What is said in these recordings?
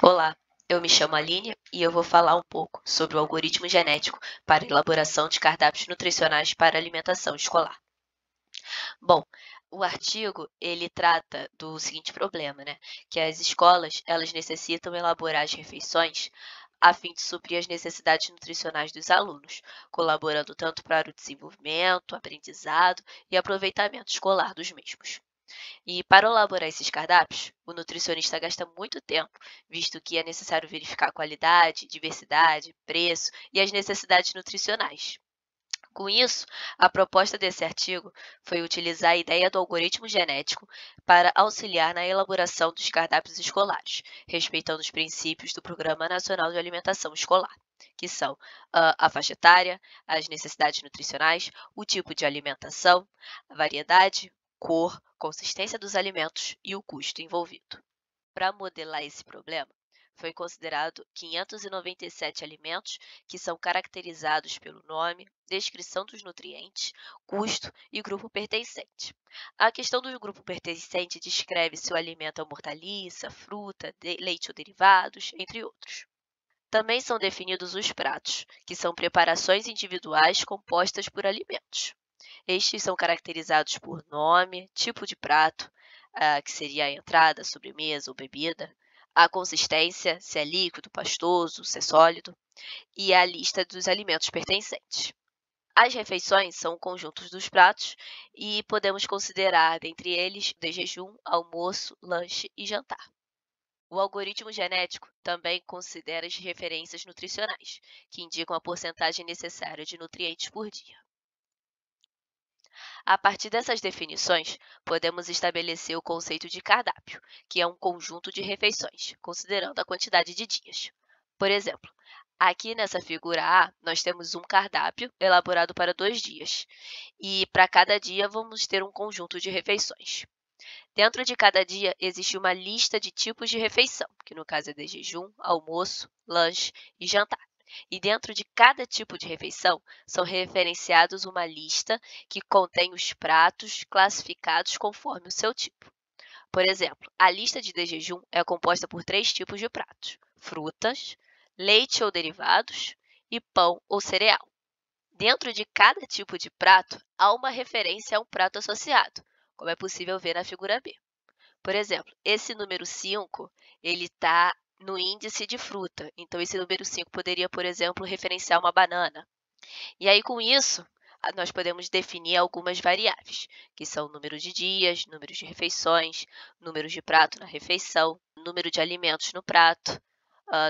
Olá, eu me chamo Aline e eu vou falar um pouco sobre o algoritmo genético para elaboração de cardápios nutricionais para alimentação escolar. Bom, o artigo ele trata do seguinte problema, né? Que as escolas elas necessitam elaborar as refeições a fim de suprir as necessidades nutricionais dos alunos, colaborando tanto para o desenvolvimento, aprendizado e aproveitamento escolar dos mesmos. E para elaborar esses cardápios, o nutricionista gasta muito tempo, visto que é necessário verificar qualidade, diversidade, preço e as necessidades nutricionais. Com isso, a proposta desse artigo foi utilizar a ideia do algoritmo genético para auxiliar na elaboração dos cardápios escolares, respeitando os princípios do Programa Nacional de Alimentação Escolar, que são a faixa etária, as necessidades nutricionais, o tipo de alimentação, a variedade, cor, consistência dos alimentos e o custo envolvido. Para modelar esse problema, foi considerado 597 alimentos que são caracterizados pelo nome, descrição dos nutrientes, custo e grupo pertencente. A questão do grupo pertencente descreve se o alimento é uma hortaliça, fruta, leite ou derivados, entre outros. Também são definidos os pratos, que são preparações individuais compostas por alimentos. Estes são caracterizados por nome, tipo de prato, que seria a entrada, sobremesa ou bebida, a consistência, se é líquido, pastoso, se é sólido, e a lista dos alimentos pertencentes. As refeições são conjuntos dos pratos e podemos considerar, dentre eles, de jejum, almoço, lanche e jantar. O algoritmo genético também considera as referências nutricionais, que indicam a porcentagem necessária de nutrientes por dia. A partir dessas definições, podemos estabelecer o conceito de cardápio, que é um conjunto de refeições, considerando a quantidade de dias. Por exemplo, aqui nessa figura A, nós temos um cardápio elaborado para 2 dias, e para cada dia vamos ter um conjunto de refeições. Dentro de cada dia existe uma lista de tipos de refeição, que no caso é de jejum, almoço, lanche e jantar. E dentro de cada tipo de refeição são referenciados uma lista que contém os pratos classificados conforme o seu tipo. Por exemplo, a lista de jejum é composta por 3 tipos de pratos: frutas, leite ou derivados e pão ou cereal. Dentro de cada tipo de prato há uma referência a um prato associado, como é possível ver na figura B. Por exemplo, esse número 5, ele está no índice de fruta. Então, esse número 5 poderia, por exemplo, referenciar uma banana. E aí, com isso, nós podemos definir algumas variáveis, que são o número de dias, número de refeições, número de prato na refeição, número de alimentos no prato,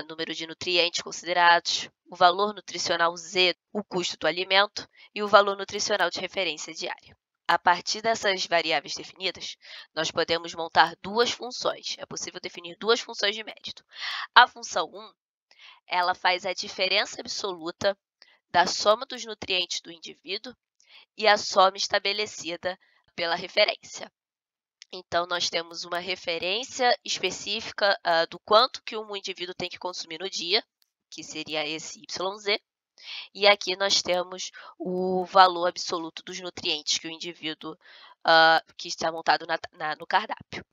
número de nutrientes considerados, o valor nutricional Z, o custo do alimento e o valor nutricional de referência diária. A partir dessas variáveis definidas, nós podemos montar duas funções. É possível definir duas funções de mérito. A função 1, ela faz a diferença absoluta da soma dos nutrientes do indivíduo e a soma estabelecida pela referência. Então, nós temos uma referência específica do quanto que um indivíduo tem que consumir no dia, que seria esse YZ, e aqui nós temos o valor absoluto dos nutrientes que o indivíduo que está montado no cardápio.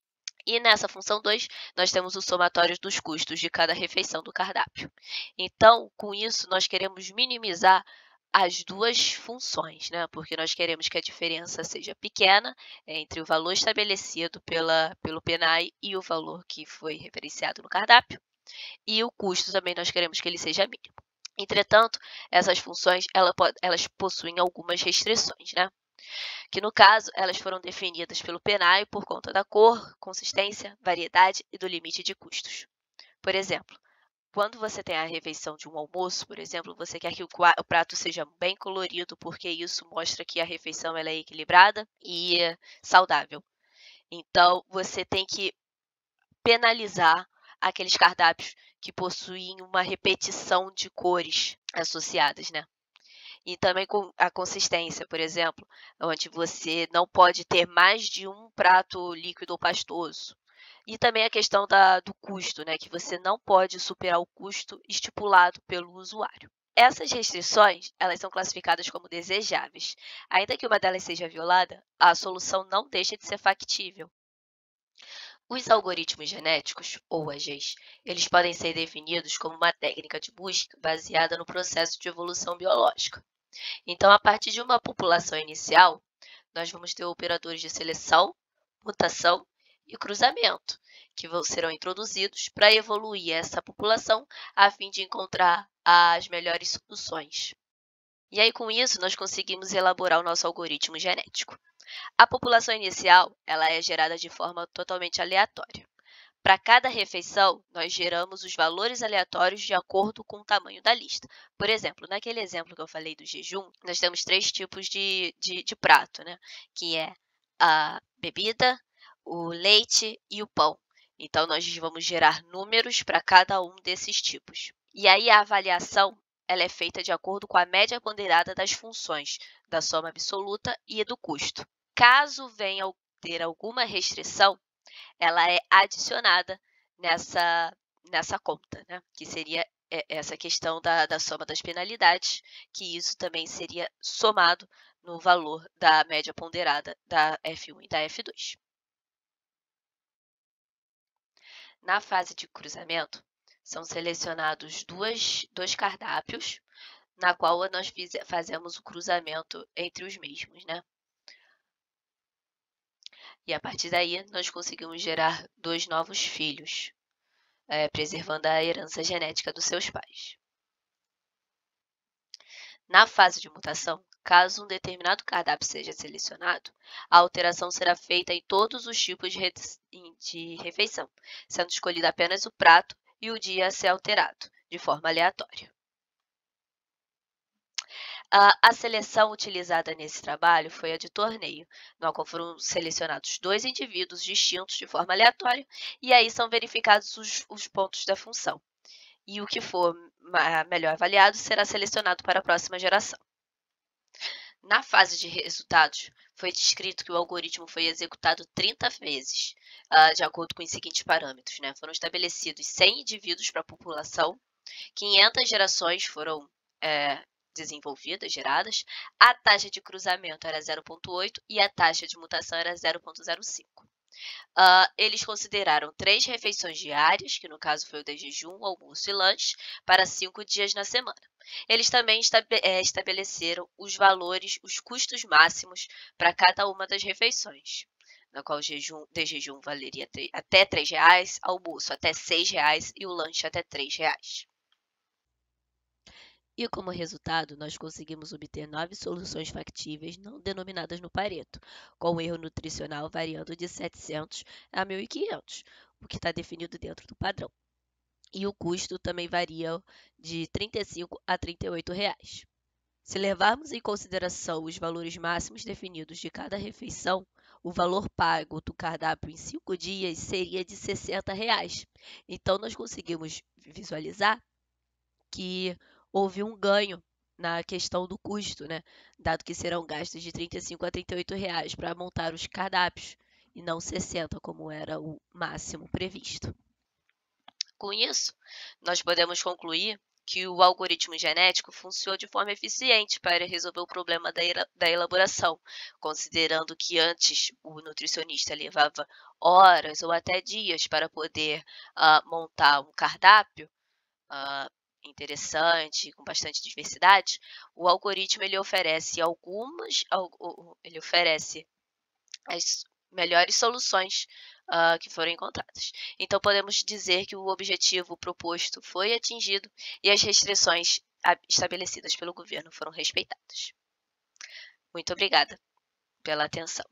E nessa função 2, nós temos o somatório dos custos de cada refeição do cardápio. Então, com isso, nós queremos minimizar as duas funções, né? Porque nós queremos que a diferença seja pequena entre o valor estabelecido pelo PNAE e o valor que foi referenciado no cardápio. E o custo também nós queremos que ele seja mínimo. Entretanto, essas funções elas possuem algumas restrições, né? Que no caso elas foram definidas pelo PNAE por conta da cor, consistência, variedade e do limite de custos. Por exemplo, quando você tem a refeição de um almoço, por exemplo, você quer que o prato seja bem colorido, porque isso mostra que a refeição ela é equilibrada e saudável. Então, você tem que penalizar aqueles cardápios que possuem uma repetição de cores associadas, né? E também com a consistência, por exemplo, onde você não pode ter mais de um prato líquido ou pastoso. E também a questão do custo, né? Que você não pode superar o custo estipulado pelo usuário. Essas restrições, elas são classificadas como desejáveis. Ainda que uma delas seja violada, a solução não deixa de ser factível. Os algoritmos genéticos, ou AGs, eles podem ser definidos como uma técnica de busca baseada no processo de evolução biológica. Então, a partir de uma população inicial, nós vamos ter operadores de seleção, mutação e cruzamento, que serão introduzidos para evoluir essa população a fim de encontrar as melhores soluções. E aí, com isso, nós conseguimos elaborar o nosso algoritmo genético. A população inicial, ela é gerada de forma totalmente aleatória. Para cada refeição, nós geramos os valores aleatórios de acordo com o tamanho da lista. Por exemplo, naquele exemplo que eu falei do jejum, nós temos 3 tipos de prato, né? Que é a bebida, o leite e o pão. Então, nós vamos gerar números para cada um desses tipos. E aí, a avaliação ela é feita de acordo com a média ponderada das funções, da soma absoluta e do custo. Caso venha a ter alguma restrição, ela é adicionada nessa conta, né? Que seria essa questão da soma das penalidades, que isso também seria somado no valor da média ponderada da F1 e da F2. Na fase de cruzamento, são selecionados dois cardápios, na qual nós fazemos o cruzamento entre os mesmos, né? E a partir daí, nós conseguimos gerar 2 novos filhos, preservando a herança genética dos seus pais. Na fase de mutação, caso um determinado cardápio seja selecionado, a alteração será feita em todos os tipos de refeição, sendo escolhido apenas o prato e o dia a ser alterado, de forma aleatória. A seleção utilizada nesse trabalho foi a de torneio, no qual foram selecionados 2 indivíduos distintos de forma aleatória, e aí são verificados os pontos da função. E o que for melhor avaliado será selecionado para a próxima geração. Na fase de resultados, foi descrito que o algoritmo foi executado 30 vezes, de acordo com os seguintes parâmetros, né? Foram estabelecidos 100 indivíduos para a população, 500 gerações foram desenvolvidas, geradas, a taxa de cruzamento era 0,8 e a taxa de mutação era 0,05. Eles consideraram 3 refeições diárias, que no caso foi o de jejum, almoço e lanche, para 5 dias na semana. Eles também estabeleceram os valores, os custos máximos para cada uma das refeições, na qual o de jejum valeria até R$ 3,00, almoço até R$ 6,00 e o lanche até R$ 3,00. E como resultado, nós conseguimos obter 9 soluções factíveis não denominadas no Pareto, com o erro nutricional variando de 700 a 1.500, o que está definido dentro do padrão. E o custo também varia de R$ 35 a R$ 38. Se levarmos em consideração os valores máximos definidos de cada refeição, o valor pago do cardápio em 5 dias seria de R$ 60. Então, nós conseguimos visualizar que houve um ganho na questão do custo, né? Dado que serão gastos de R$ 35 a R$ 38 para montar os cardápios, e não 60, como era o máximo previsto. Com isso, nós podemos concluir que o algoritmo genético funcionou de forma eficiente para resolver o problema da elaboração, considerando que antes o nutricionista levava horas ou até dias para poder montar um cardápio interessante, com bastante diversidade. O algoritmo ele oferece as melhores soluções que foram encontradas. Então, podemos dizer que o objetivo proposto foi atingido e as restrições estabelecidas pelo governo foram respeitadas. Muito obrigada pela atenção.